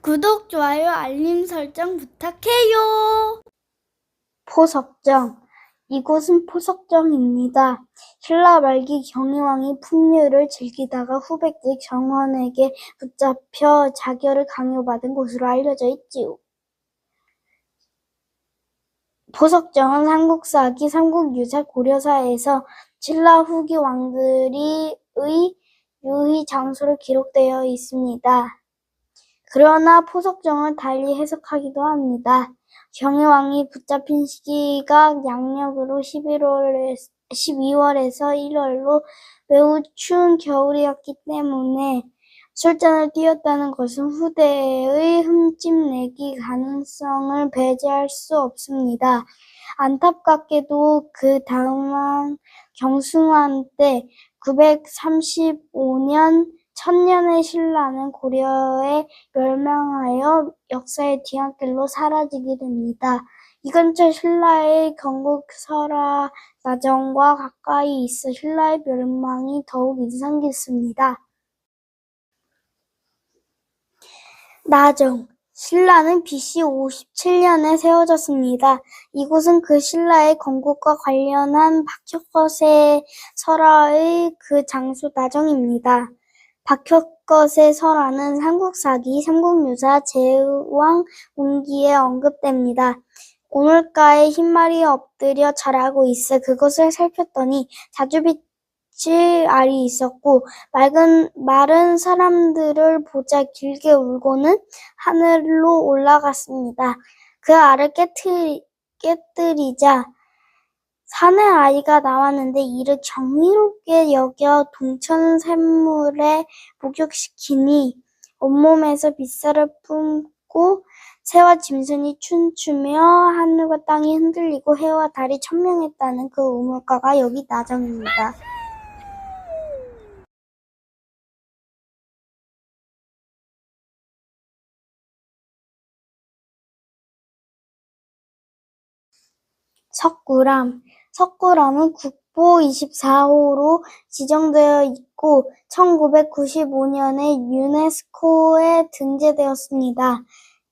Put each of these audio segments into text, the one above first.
구독, 좋아요, 알림 설정 부탁해요. 포석정. 이곳은 포석정입니다. 신라 말기 경희왕이 풍류를 즐기다가 후백기 정원에게 붙잡혀 자결을 강요받은 곳으로 알려져 있지요. 포석정은 삼국사기 삼국유사 고려사에서 신라 후기 왕들의 유희 장소로 기록되어 있습니다. 그러나 포석정을 달리 해석하기도 합니다. 경희왕이 붙잡힌 시기가 양력으로 12월에서 1월로 매우 추운 겨울이었기 때문에 술잔을 띄웠다는 것은 후대의 흠집내기 가능성을 배제할 수 없습니다. 안타깝게도 그 다음 경숭환 때 935년 천년의 신라는 고려에 멸망하여 역사의 뒤안길로 사라지게 됩니다. 이 근처 신라의 건국 설화 나정과 가까이 있어 신라의 멸망이 더욱 인상 깊습니다. 나정. 신라는 BC 57년에 세워졌습니다. 이곳은 그 신라의 건국과 관련한 박혁거세 설화의 그 장소 나정입니다. 박혁거세 설화는 삼국사기 삼국유사 제왕 운기에 언급됩니다. 오물가에 흰말이 엎드려 자라고 있어 그것을 살폈더니 자주빛의 알이 있었고 마른 사람들을 보자 길게 울고는 하늘로 올라갔습니다. 그 알을 깨뜨리자 산의 아이가 나왔는데 이를 정의롭게 여겨 동천샘물에 목욕시키니 온몸에서 빗살을 뿜고 새와 짐승이 춤추며 하늘과 땅이 흔들리고 해와 달이 천명했다는 그 우물가가 여기 나정입니다. 석굴암. 석굴암은 국보 24호로 지정되어 있고 1995년에 유네스코에 등재되었습니다.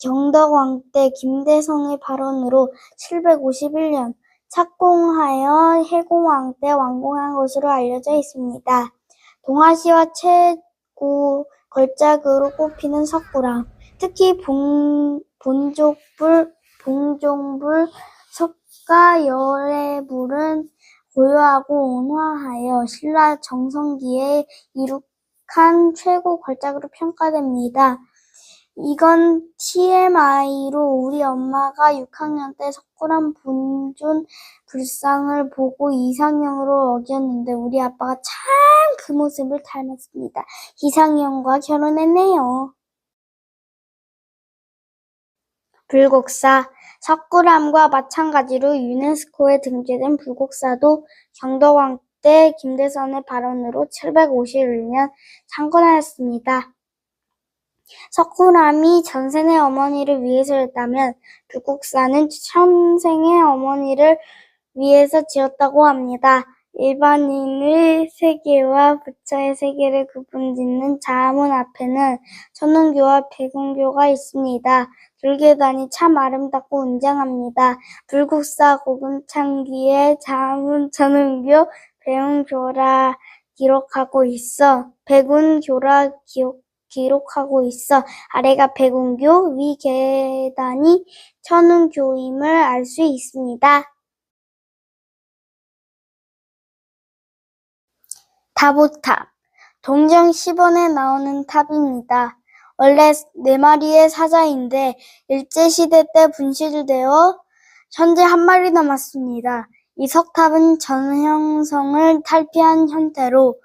경덕왕 때 김대성의 발원으로 751년 착공하여 해공왕 때 완공한 것으로 알려져 있습니다. 동아시아 최고 걸작으로 꼽히는 석굴암. 특히 봉종불 석가 열애불은 고요하고 온화하여 신라 정성기에 이룩한 최고 걸작으로 평가됩니다. 이건 TMI로 우리 엄마가 6학년 때 석굴암 본존 불상을 보고 이상형으로 어겼는데 우리 아빠가 참 그 모습을 닮았습니다. 이상형과 결혼했네요. 불곡사. 석굴암과 마찬가지로 유네스코에 등재된 불곡사도 경덕왕 때 김대선의 발원으로 751년 창건하였습니다. 석굴암이 전생의 어머니를 위해서였다면 불곡사는 천생의 어머니를 위해서 지었다고 합니다. 일반인의 세계와 부처의 세계를 구분짓는 자문 앞에는 천운교와 백운교가 있습니다. 둘계단이 참 아름답고 웅장합니다. 불국사 고금창기에 자문 천운교, 백운교라 기록하고 있어 아래가 백운교, 위 계단이 천운교임을 알 수 있습니다. 다보탑. 동정 10원에 나오는 탑입니다. 원래 4마리의 사자인데 일제시대 때 분실되어 현재 1마리 남았습니다. 이 석탑은 전형성을 탈피한 형태로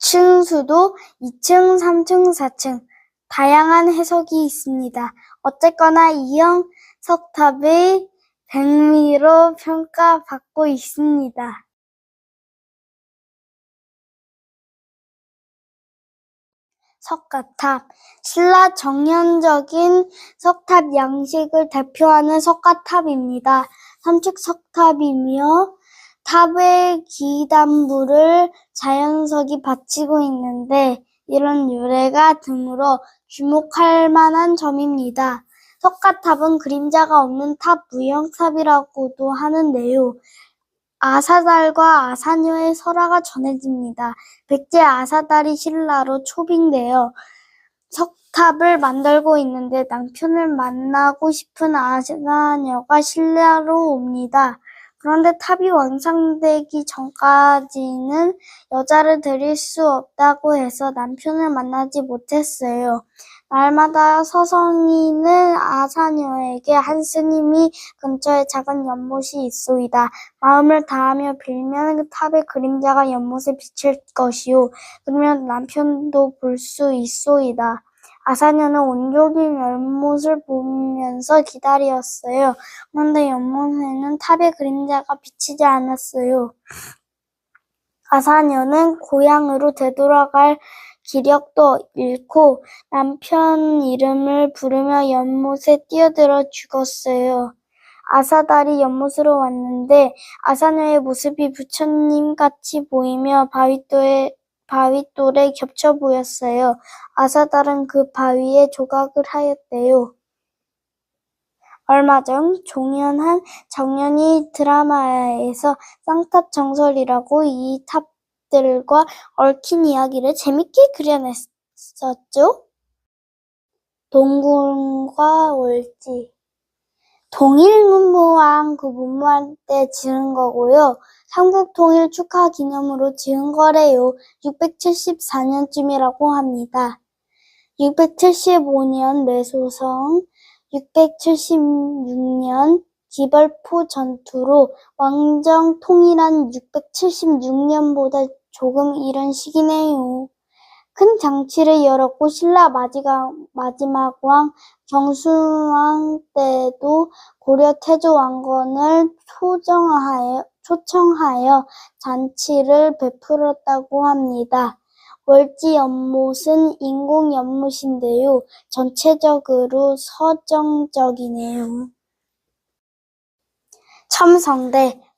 층수도 2층, 3층, 4층 다양한 해석이 있습니다. 어쨌거나 이형 석탑의 백미로 평가받고 있습니다. 석가탑. 신라 정연적인 석탑 양식을 대표하는 석가탑입니다. 삼축 석탑이며 탑의 기단부를 자연석이 받치고 있는데 이런 유래가 드물어 주목할 만한 점입니다. 석가탑은 그림자가 없는 탑 무형탑이라고도 하는데요. 아사달과 아사녀의 설화가 전해집니다. 백제 아사달이 신라로 초빙되어 석탑을 만들고 있는데 남편을 만나고 싶은 아사녀가 신라로 옵니다. 그런데 탑이 완성되기 전까지는 여자를 데릴 수 없다고 해서 남편을 만나지 못했어요. 날마다 서성이는 아사녀에게 한 스님이 근처에 작은 연못이 있소이다. 마음을 다하며 빌면 그 탑의 그림자가 연못에 비칠 것이요. 그러면 남편도 볼 수 있소이다. 아사녀는 온종일 연못을 보면서 기다렸어요. 그런데 연못에는 탑의 그림자가 비치지 않았어요. 아사녀는 고향으로 되돌아갈 기력도 잃고 남편 이름을 부르며 연못에 뛰어들어 죽었어요. 아사달이 연못으로 왔는데 아사녀의 모습이 부처님같이 보이며 바윗돌에 겹쳐 보였어요. 아사달은 그 바위에 조각을 하였대요. 얼마 전 종연한 정연이 드라마에서 쌍탑 정설이라고 이 탑들과 얽힌 이야기를 재밌게 그려냈었죠. 동굴과 월지. 동일문무왕 그 문무할 때 지은 거고요. 삼국통일 축하 기념으로 지은 거래요. 674년쯤이라고 합니다. 675년 매소성, 676년 기벌포 전투로 왕정 통일한 676년보다 조금 이른 시기네요. 큰 장치를 열었고 신라 마지막 왕 경순왕 때도 고려 태조 왕건을 초청하여 잔치를 베풀었다고 합니다. 월지 연못은 인공 연못인데요. 전체적으로 서정적이네요.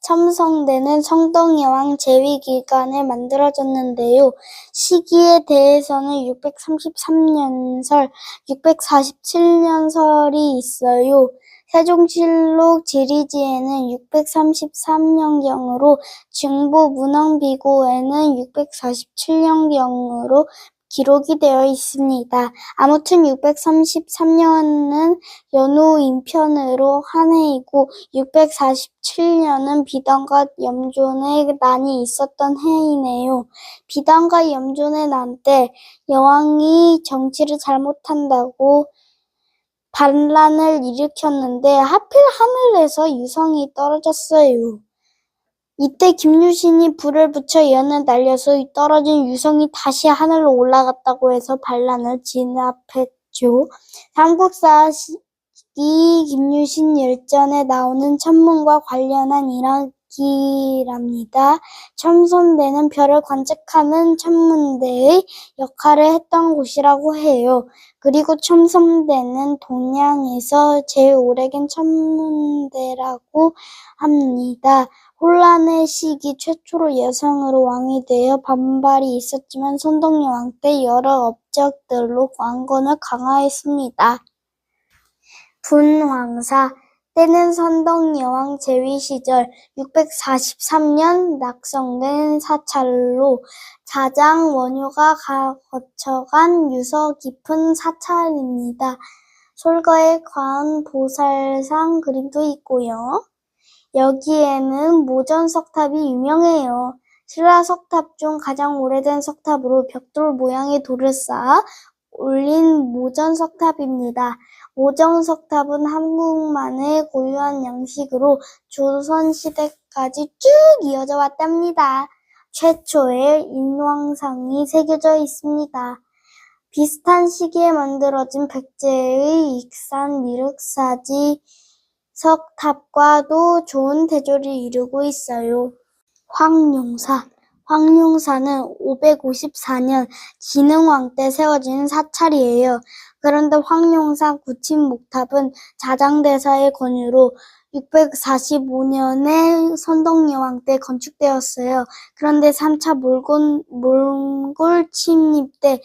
첨성대는 성동여왕 재위 기간에 만들어졌는데요. 시기에 대해서는 633년설, 647년설이 있어요. 세종실록 지리지에는 633년경으로 중부 문헌비고에는 647년경으로 기록이 되어 있습니다. 아무튼 633년은 연후 인편으로 한 해이고 647년은 비단과 염존의 난이 있었던 해이네요. 비단과 염존의 난 때 여왕이 정치를 잘못한다고 반란을 일으켰는데 하필 하늘에서 유성이 떨어졌어요. 이때 김유신이 불을 붙여 연을 날려서 떨어진 유성이 다시 하늘로 올라갔다고 해서 반란을 진압했죠. 삼국사기 김유신 열전에 나오는 천문과 관련한 이야기랍니다. 첨성대는 별을 관측하는 천문대의 역할을 했던 곳이라고 해요. 그리고 첨성대는 동양에서 제일 오래된 천문대라고 합니다. 혼란의 시기 최초로 여성으로 왕이 되어 반발이 있었지만 선동여왕 때 여러 업적들로 왕권을 강화했습니다. 분황사 때는 선덕여왕 재위 시절 643년 낙성된 사찰로 자장 원효가 거쳐간 유서 깊은 사찰입니다. 솔거에 관보살상 그림도 있고요. 여기에는 모전석탑이 유명해요. 신라 석탑 중 가장 오래된 석탑으로 벽돌 모양의 돌을 쌓아 올린 모전석탑입니다. 모전석탑은 한국만의 고유한 양식으로 조선시대까지 쭉 이어져 왔답니다. 최초의 인왕상이 새겨져 있습니다. 비슷한 시기에 만들어진 백제의 익산 미륵사지 석탑과도 좋은 대조를 이루고 있어요. 황룡사는 554년 진흥왕 때 세워진 사찰이에요. 그런데 황룡사 구침목탑은 자장대사의 권유로 645년에 선덕여왕 때 건축되었어요. 그런데 3차 몽골 침입 때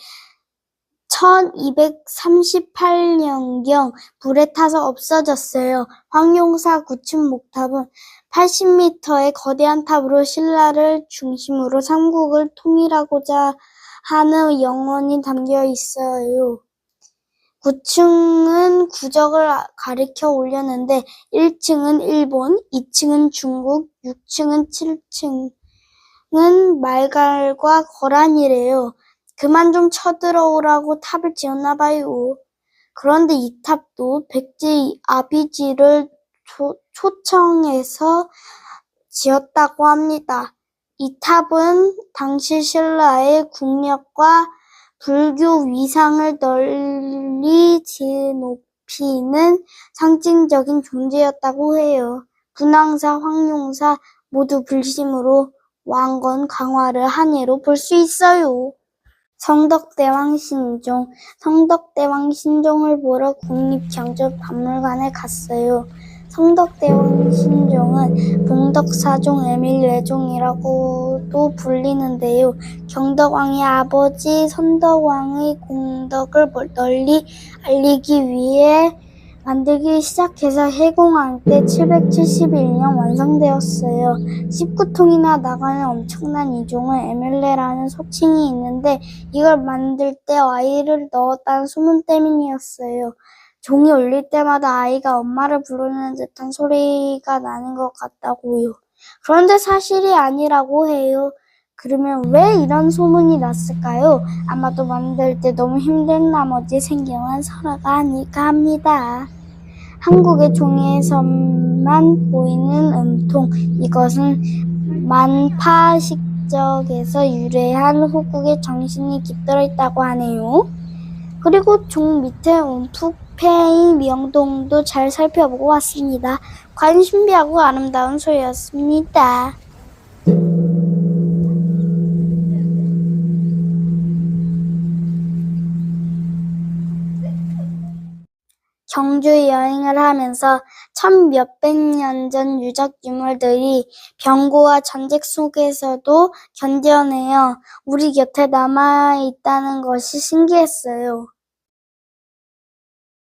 1238년경 불에 타서 없어졌어요. 황룡사 9층 목탑은 80m의 거대한 탑으로 신라를 중심으로 삼국을 통일하고자 하는 영혼이 담겨 있어요. 9층은 국적을 가리켜 올렸는데 1층은 일본, 2층은 중국, 6층은 7층은 말갈과 거란이래요. 그만 좀 쳐들어오라고 탑을 지었나 봐요. 그런데 이 탑도 백제 아비지를 초청해서 지었다고 합니다. 이 탑은 당시 신라의 국력과 불교 위상을 널리 드높이는 상징적인 존재였다고 해요. 분황사, 황룡사 모두 불심으로 왕건 강화를 한 예로 볼 수 있어요. 성덕대왕 신종. 성덕대왕 신종을 보러 국립경주박물관에 갔어요. 성덕대왕 신종은 봉덕사종 에밀레종이라고도 불리는데요. 경덕왕의 아버지 선덕왕의 공덕을 널리 알리기 위해 만들기 시작해서 해공왕 때 771년 완성되었어요. 19통이나 나가는 엄청난 이 종은 에밀레라는 소칭이 있는데 이걸 만들 때 아이를 넣었다는 소문 때문이었어요. 종이 울릴 때마다 아이가 엄마를 부르는 듯한 소리가 나는 것 같다고요. 그런데 사실이 아니라고 해요. 그러면 왜 이런 소문이 났을까요? 아마도 만들 때 너무 힘든 나머지 생겨난 설화가 아닐까 합니다. 한국의 종이에서만 보이는 음통, 이것은 만파식적에서 유래한 후국의 정신이 깃들어 있다고 하네요. 그리고 종 밑에 움푹 패인 명동도 잘 살펴보고 왔습니다. 과연 신비하고 아름다운 소리였습니다. 경주 여행을 하면서 천 몇백 년 전 유적 유물들이 병고와 전쟁 속에서도 견뎌내어 우리 곁에 남아있다는 것이 신기했어요.